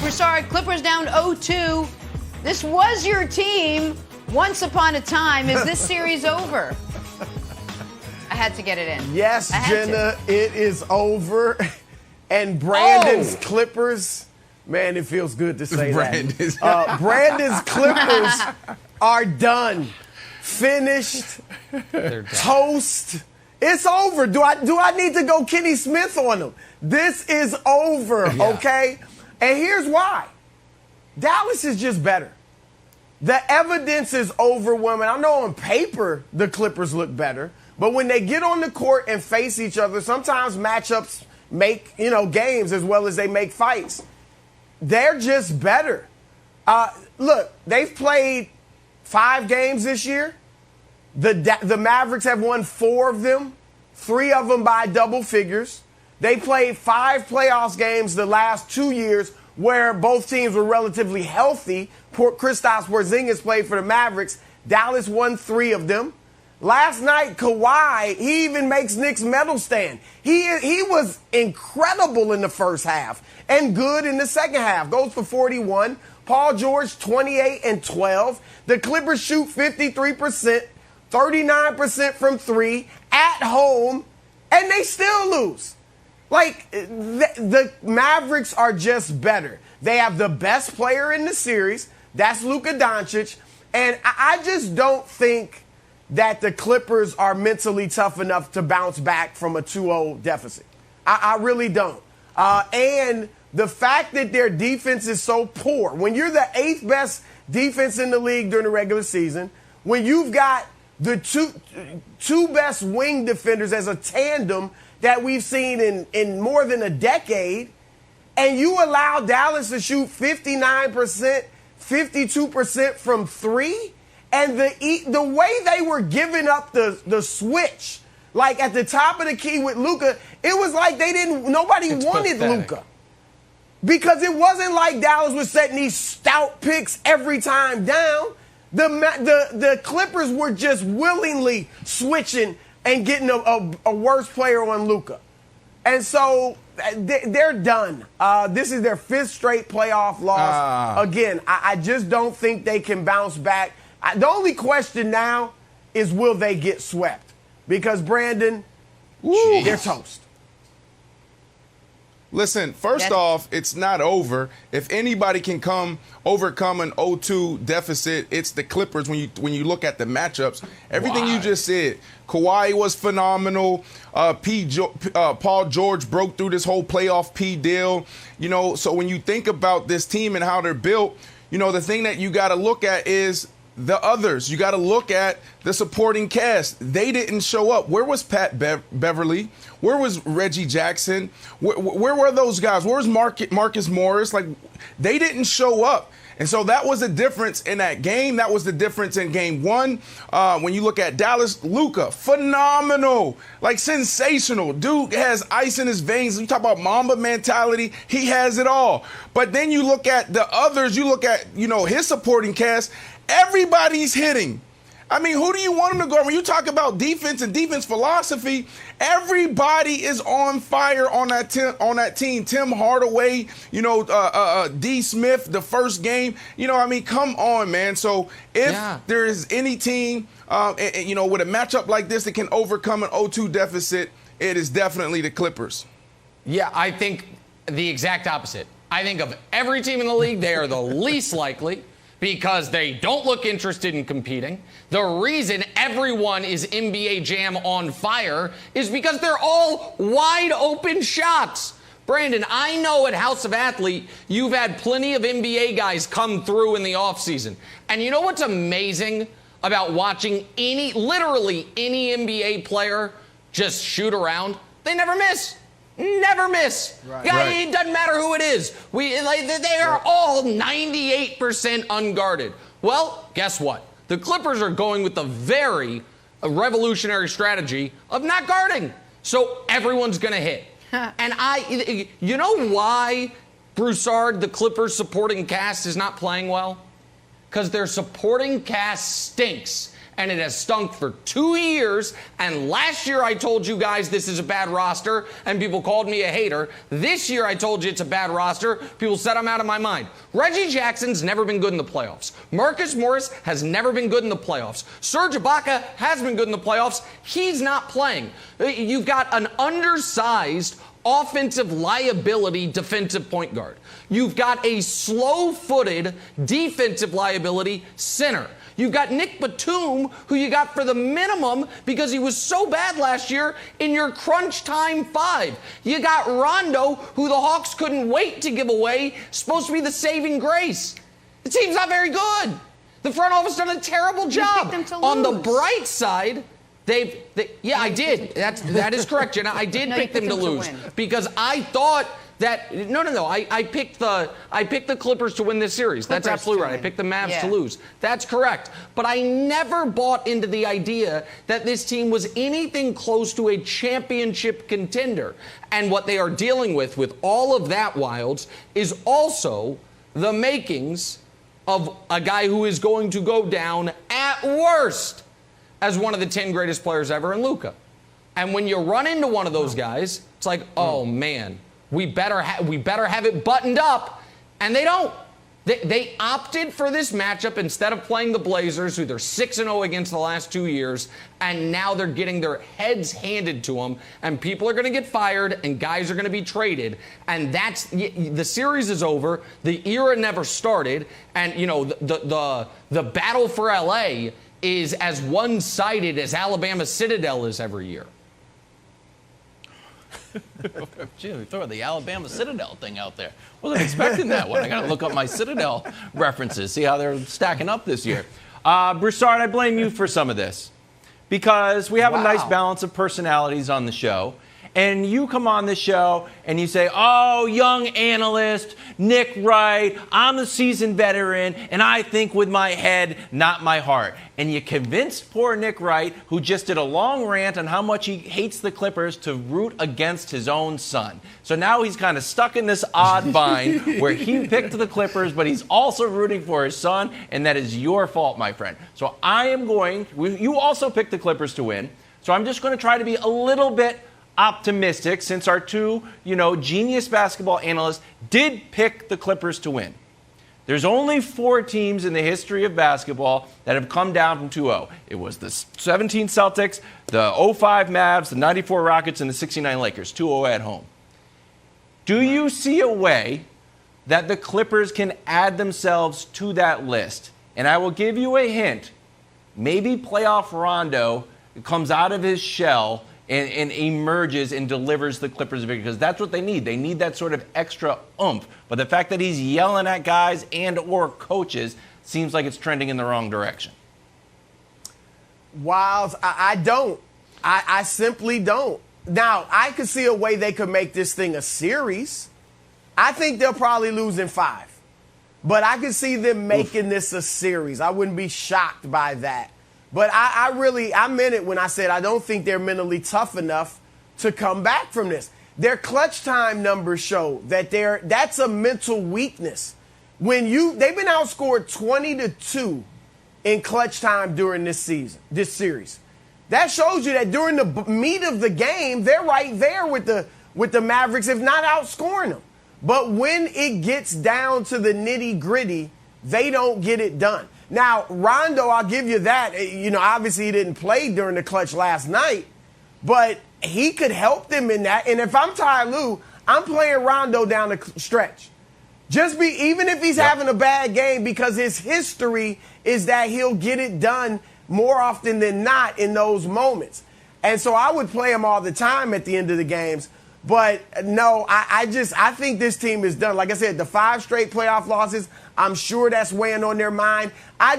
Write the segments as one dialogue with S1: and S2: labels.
S1: Broussard, Clippers down 0-2. This was your team once upon a time. Is this series over? I had to get it in.
S2: Yes, Jenna, it is over. And Brandon's Clippers, man, it feels good to say that. Brandon's Clippers are done. Finished.
S3: They're done.
S2: Toast. It's over. Do I need to go Kenny Smith on them? This is over, okay? And here's why. Dallas is just better. The evidence is overwhelming. I know on paper the Clippers look better, but when they get on the court and face each other, sometimes matchups make, games as well as they make fights. They're just better. Look, they've played 5 games this year. The Mavericks have won 4 of them, 3 of them by double figures. They played 5 playoffs games the last 2 years where both teams were relatively healthy. Kristaps Porzingis played for the Mavericks. Dallas won 3 of them. Last night, Kawhi, he even makes Nick's medal stand. He was incredible in the first half and good in the second half. Goes for 41. Paul George, 28 and 12. The Clippers shoot 53%, 39% from 3 at home, and they still lose. Like, the Mavericks are just better. They have the best player in the series. That's Luka Dončić. And I just don't think that the Clippers are mentally tough enough to bounce back from a 2-0 deficit. I really don't. And the fact that their defense is so poor, when you're the 8th best defense in the league during the regular season, when you've got the two best wing defenders as a tandem that we've seen in more than a decade, and you allow Dallas to shoot 59%, 52% from 3, and the way they were giving up the switch, like at the top of the key with Luka, it was like nobody wanted Luka. Because it wasn't like Dallas was setting these stout picks every time down. The Clippers were just willingly switching and getting a worse player on Luka. And so they're done. This is their 5th straight playoff loss. Again, I just don't think they can bounce back. The only question now is, will they get swept? Because, Brandon, they're toast.
S3: Listen, first off, it's not over. If anybody can overcome an 0-2 deficit, it's the Clippers when you look at the matchups. Everything you just said. Kawhi was phenomenal. Paul George broke through this whole playoff P deal. So when you think about this team and how they're built, the thing that you got to look at is the others. You got to look at the supporting cast. They didn't show up. Where was Pat Beverly? Where was Reggie Jackson? Where were those guys? Where was Marcus Morris? Like, they didn't show up. And so that was the difference in that game. That was the difference in game 1. When you look at Dallas, Luka, phenomenal, like sensational. Dude has ice in his veins. You talk about Mamba mentality. He has it all. But then you look at the others. You look at, his supporting cast. Everybody's hitting. I mean, who do you want him to go? When you talk about defense and defense philosophy, everybody is on fire on that team. Tim Hardaway, D. Smith, the first game. Come on, man. So if there is any team, with a matchup like this that can overcome an 0-2 deficit, it is definitely the Clippers.
S4: Yeah, I think the exact opposite. I think of every team in the league, they are the least likely, because they don't look interested in competing. The reason everyone is NBA Jam on fire is because they're all wide open shots. Brandon, I know at House of Athlete, you've had plenty of NBA guys come through in the offseason. And you know what's amazing about watching literally any NBA player just shoot around? They never miss. Never miss. Right. It doesn't matter who it is. They are all 98% unguarded. Well, guess what? The Clippers are going with the very revolutionary strategy of not guarding. So everyone's going to hit. And you know why Broussard, the Clippers supporting cast, is not playing well? Because their supporting cast stinks. and it has stunk for 2 years. And last year I told you guys this is a bad roster, and people called me a hater. This year I told you it's a bad roster. People said I'm out of my mind. Reggie Jackson's never been good in the playoffs. Marcus Morris has never been good in the playoffs. Serge Ibaka has been good in the playoffs. He's not playing. You've got an undersized offensive liability defensive point guard. You've got a slow-footed defensive liability center. You've got Nick Batum, who you got for the minimum because he was so bad last year in your crunch time 5. You got Rondo, who the Hawks couldn't wait to give away, supposed to be the saving grace. The team's not very good. The front office done a terrible job. On the bright side, I did. That is correct, Jenna. I did pick them to lose because I thought that I picked the Clippers to win this series. That's absolutely right. I picked the Mavs to lose. That's correct. But I never bought into the idea that this team was anything close to a championship contender. And what they are dealing with all of that, Wilds, is also the makings of a guy who is going to go down at worst as one of the 10 greatest players ever in Luka. And when you run into one of those guys, it's like, oh man, we better have it buttoned up, and they don't. They opted for this matchup instead of playing the Blazers, who they're 6-0 against the last 2 years, and now they're getting their heads handed to them, and people are going to get fired, and guys are going to be traded, and the series is over. The era never started, and the battle for LA is as one-sided as Alabama Citadel is every year.
S5: Gee, throw the Alabama Citadel thing out there. Wasn't expecting that one. I got to look up my Citadel references, see how they're stacking up this year. Broussard, I blame you for some of this because we have a nice balance of personalities on the show. And you come on the show and you say, oh, young analyst, Nick Wright, I'm a seasoned veteran, and I think with my head, not my heart. And you convinced poor Nick Wright, who just did a long rant on how much he hates the Clippers, to root against his own son. So now he's kind of stuck in this odd bind where he picked the Clippers, but he's also rooting for his son, and that is your fault, my friend. So you also picked the Clippers to win, so I'm just going to try to be a little bit optimistic, since our two, genius basketball analysts did pick the Clippers to win. There's only 4 teams in the history of basketball that have come down from 2-0. It was the 17 Celtics, the 05 Mavs, the 94 Rockets, and the 69 Lakers, 2-0 at home. Do you see a way that the Clippers can add themselves to that list? And I will give you a hint. Maybe playoff Rondo comes out of his shell and emerges and delivers the Clippers a victory, because that's what they need. They need that sort of extra oomph. But the fact that he's yelling at guys and or coaches seems like it's trending in the wrong direction.
S2: Wiles, I don't. I simply don't. Now, I could see a way they could make this thing a series. I think they'll probably lose in 5. But I could see them making this a series. I wouldn't be shocked by that. But I meant it when I said I don't think they're mentally tough enough to come back from this. Their clutch time numbers show that that's a mental weakness. They've been outscored 20-2 in clutch time during this series. That shows you that during the meat of the game, they're right there with the Mavericks, if not outscoring them. But when it gets down to the nitty-gritty, they don't get it done. Now, Rondo, I'll give you that. Obviously he didn't play during the clutch last night, but he could help them in that. And if I'm Ty Lue, I'm playing Rondo down the stretch. Even if he's having a bad game, because his history is that he'll get it done more often than not in those moments. And so I would play him all the time at the end of the games. But no, I think this team is done. Like I said, the 5 straight playoff losses, I'm sure that's weighing on their mind. I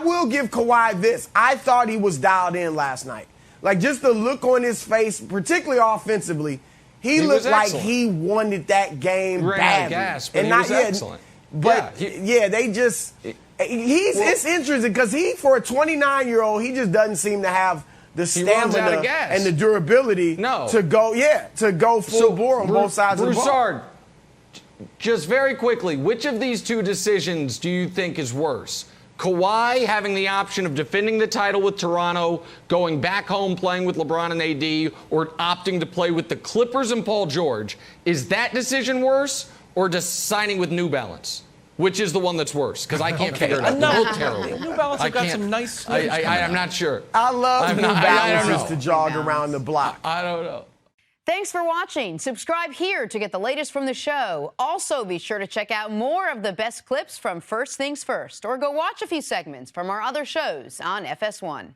S2: will give Kawhi this. I thought he was dialed in last night. Like, just the look on his face, particularly offensively, he looked like he wanted that game badly.
S4: Gas, but he was excellent.
S2: But it's interesting because for a 29-year-old, he just doesn't seem to have the stamina and the durability to go full bore on both sides of the ball.
S4: Broussard, just very quickly, which of these two decisions do you think is worse? Kawhi having the option of defending the title with Toronto, going back home playing with LeBron and AD, or opting to play with the Clippers and Paul George. Is that decision worse, or just signing with New Balance? Which is the one that's worse? Because I can't figure it out. They're both terrible.
S5: New Balance have got some nice sneakers.
S4: I'm not sure.
S2: I love New Balances
S4: know.
S2: to jog around the block.
S4: I don't know.
S1: Thanks for watching. Subscribe here to get the latest from the show. Also, be sure to check out more of the best clips from First Things First, or go watch a few segments from our other shows on FS1.